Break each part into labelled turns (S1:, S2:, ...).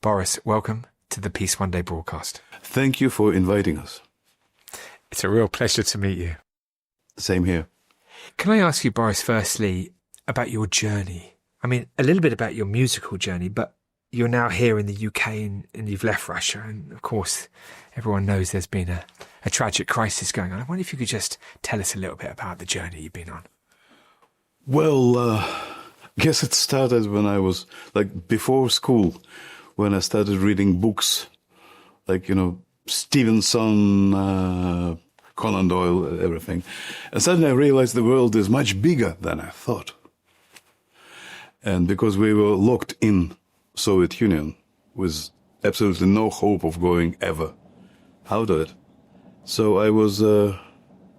S1: Boris, welcome to the Peace One Day broadcast.
S2: Thank you for inviting us.
S1: It's a real pleasure to meet you.
S2: Same here.
S1: Can I ask you, Boris, firstly, about your journey? I mean, a little bit about your musical journey, but you're now here in the UK and you've left Russia. And of course, everyone knows there's been a tragic crisis going on. I wonder if you could just tell us a little bit about the journey you've been on.
S2: Well, I guess it started when I was, before school, when I started reading books, Stevenson, Conan Doyle, everything. And suddenly I realized the world is much bigger than I thought. And because we were locked in Soviet Union with absolutely no hope of going ever out of it. So I was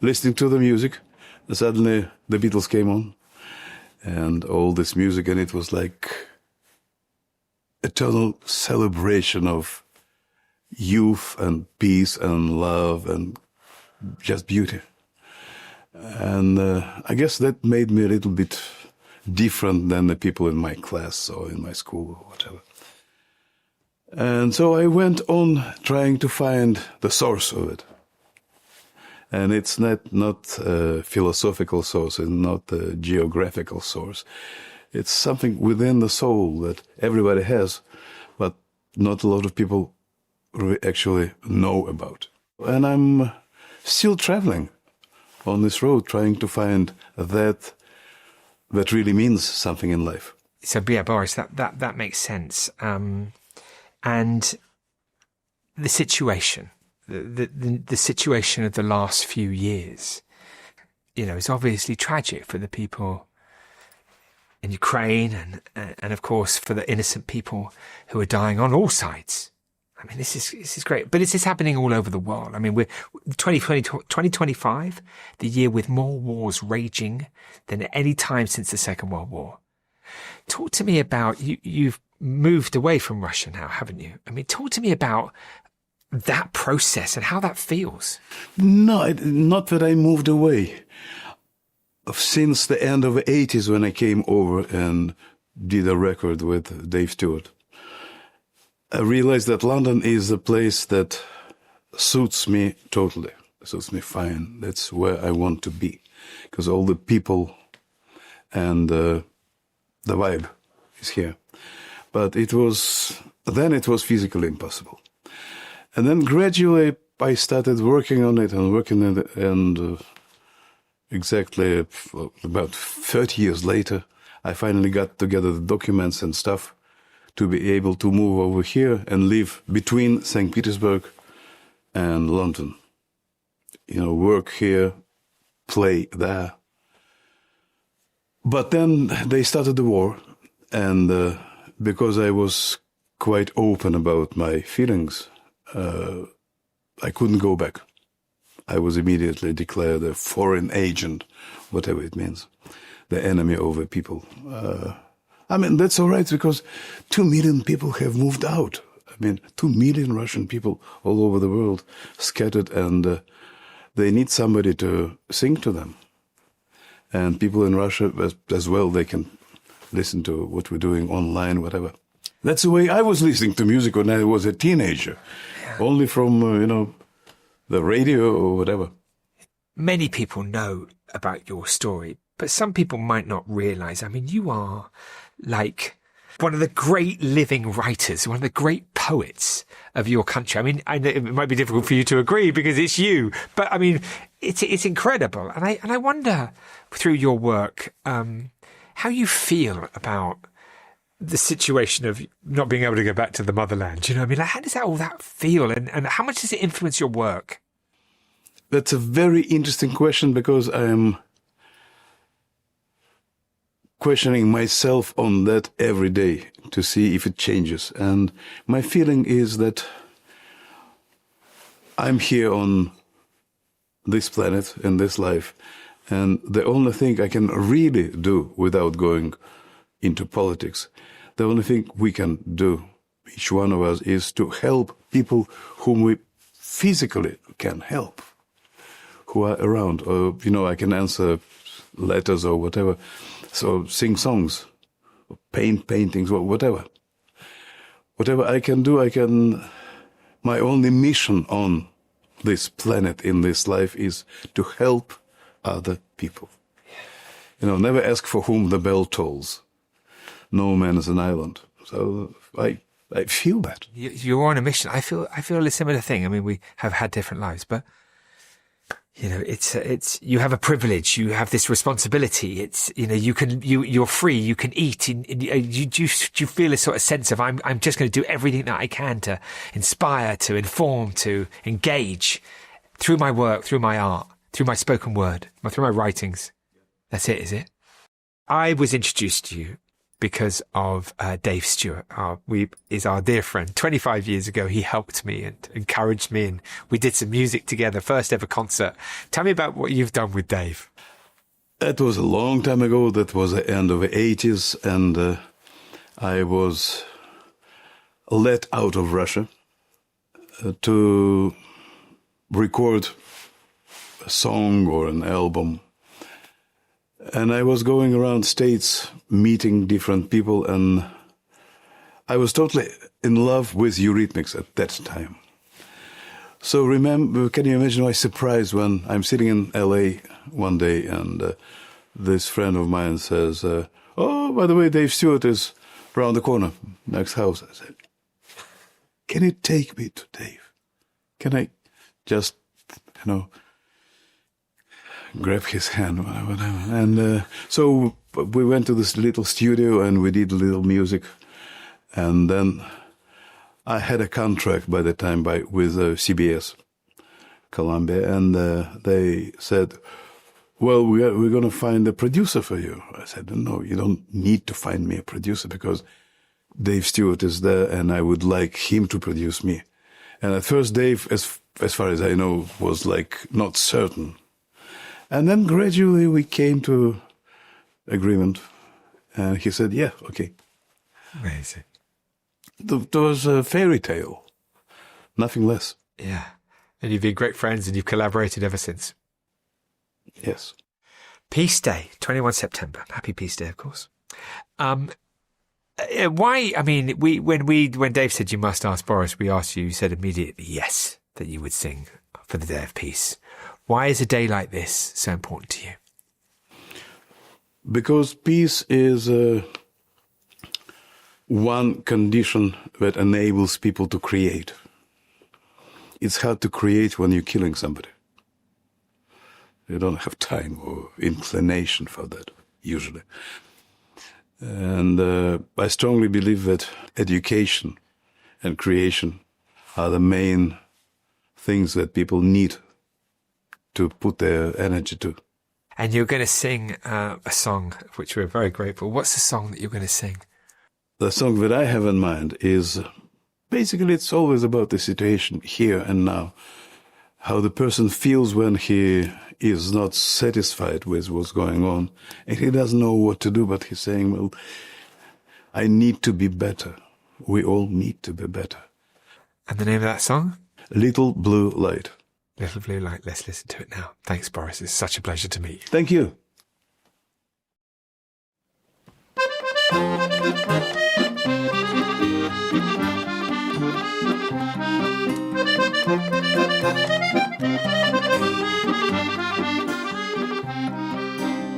S2: listening to the music, and suddenly the Beatles came on, and all this music, and it was like eternal celebration of youth and peace and love and just beauty. And I guess that made me a little bit different than the people in my class or in my school or whatever. And so I went on trying to find the source of it. And it's not a philosophical source, it's not a geographical source. It's something within the soul that everybody has, but not a lot of people actually know about. And I'm still traveling on this road, trying to find that really means something in life.
S1: So, yeah, Boris, that makes sense. And the situation, the situation of the last few years, is obviously tragic for the people in Ukraine and of course for the innocent people who are dying on all sides. I mean, this is great, but this is happening all over the world. I mean, we're 2025, the year with more wars raging than at any time since the Second World War. Talk to me about, you've moved away from Russia now, haven't you? I mean, talk to me about that process and how that feels.
S2: No, not that I moved away. Since the end of the 80s, when I came over and did a record with Dave Stewart, I realized that London is a place that suits me totally, suits me fine. That's where I want to be, because all the people and the vibe is here. But it was physically impossible. And then gradually I started working on it, and exactly about 30 years later, I finally got together the documents and stuff to be able to move over here and live between St. Petersburg and London. Work here, play there. But then they started the war, and because I was quite open about my feelings, I couldn't go back. I was immediately declared a foreign agent, whatever it means, the enemy of the people. I mean, that's all right, because 2 million people have moved out. I mean, 2 million Russian people all over the world scattered, and they need somebody to sing to them. And people in Russia as well, they can listen to what we're doing online, whatever. That's the way I was listening to music when I was a teenager, only from, the radio or whatever.
S1: Many people know about your story, but some people might not realize. I mean, you are like one of the great living writers, one of the great poets of your country. I mean, I know it might be difficult for you to agree because it's you, but I mean, it's incredible. And I wonder, through your work, how you feel about the situation of not being able to go back to the motherland. I mean, how does all that feel, and how much does it influence your work?
S2: That's a very interesting question, because I am questioning myself on that every day to see if it changes. And my feeling is that I'm here on this planet, in this life, and the only thing I can really do without going into politics, the only thing we can do, each one of us, is to help people whom we physically can help, who are around. Or, I can answer letters or whatever, so sing songs, paint paintings, or whatever. whatever I can do, my only mission on this planet in this life is to help other people. Never ask for whom the bell tolls. No man is an island. So I feel that.
S1: You're on a mission. I feel a similar thing. I mean, we have had different lives, but it's you have a privilege. You have this responsibility. You're free. You can eat. You feel a sort of sense of I'm just going to do everything that I can to inspire, to inform, to engage through my work, through my art, through my spoken word, through my writings. That's it, is it? I was introduced to you because of Dave Stewart, is our dear friend. 25 years ago, he helped me and encouraged me, and we did some music together, first ever concert. Tell me about what you've done with Dave.
S2: That was a long time ago. That was the end of the 80s, and I was let out of Russia to record a song or an album. And I was going around states, meeting different people, and I was totally in love with Eurythmics at that time. So can you imagine my surprise when I'm sitting in LA one day and this friend of mine says, oh, by the way, Dave Stewart is around the corner, next house. I said, can you take me to Dave? Can I just, grab his hand, whatever. And so we went to this little studio and we did a little music. And then I had a contract by the time with CBS, Columbia, and they said, well, we're going to find a producer for you. I said, no, you don't need to find me a producer because Dave Stewart is there and I would like him to produce me. And at first Dave, as far as I know, was not certain. And then gradually we came to agreement, and he said, yeah, okay.
S1: Amazing.
S2: It was a fairy tale, nothing less.
S1: Yeah. And you've been great friends and you've collaborated ever since.
S2: Yes.
S1: Peaceday, 21 September. Happy Peaceday, of course. Why, I mean, when Dave said you must ask Boris, we asked you, you said immediately yes, that you would sing for the Day of Peace. Why is a day like this so important to you?
S2: Because peace is one condition that enables people to create. It's hard to create when you're killing somebody. You don't have time or inclination for that, usually. And I strongly believe that education and creation are the main things that people need to put their energy to.
S1: And you're going to sing a song, which we're very grateful. What's the song that you're going to sing?
S2: The song that I have in mind is, basically it's always about the situation here and now, how the person feels when he is not satisfied with what's going on, and he doesn't know what to do, but he's saying, well, I need to be better. We all need to be better.
S1: And the name of that song?
S2: Little Blue Light.
S1: Little Blue Light. Let's listen to it now. Thanks, Boris. It's such a pleasure to meet you.
S2: Thank you.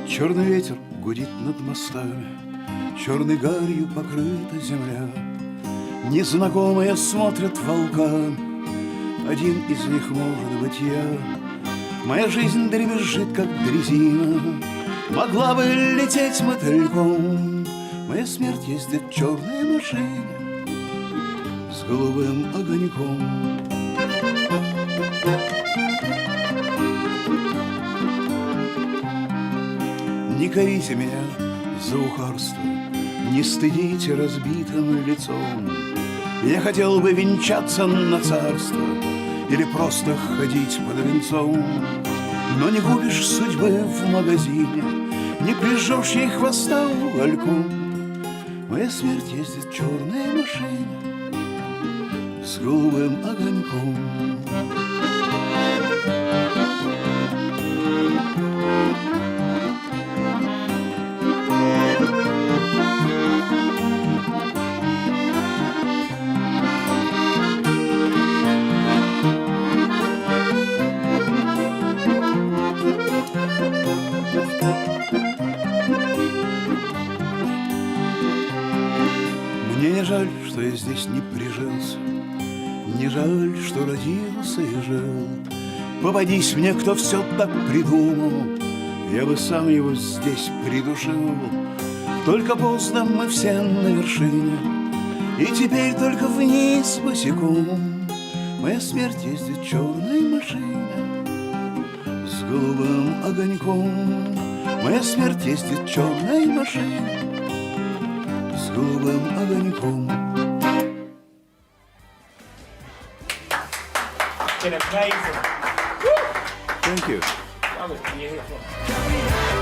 S3: Черный ветер гудит над мостами, черной гарью покрыта земля. Незнакомые смотрят волками, один из них может быть я. Моя жизнь дребезжит, как дрезина, могла бы лететь мотыльком. Моя смерть ездит в черной машине с голубым огоньком. Не корите меня за ухарство, не стыдите разбитым лицом. Я хотел бы венчаться на царство или просто ходить под венцом. Но не купишь судьбы в магазине, не прижжешь ей хвоста угольком. Моя смерть ездит в черной машине с голубым огоньком. Мне не жаль, что я здесь не прижился, не жаль, что родился и жил. Попадись мне, кто все так придумал, я бы сам его здесь придушил. Только поздно, мы все на вершине, и теперь только вниз босиком. Моя смерть ездит в черной машине с голубым огоньком. Моя смерть ездит в черной машине с голубым огоньком.
S1: Been amazing.
S2: Thank you.
S1: That was beautiful.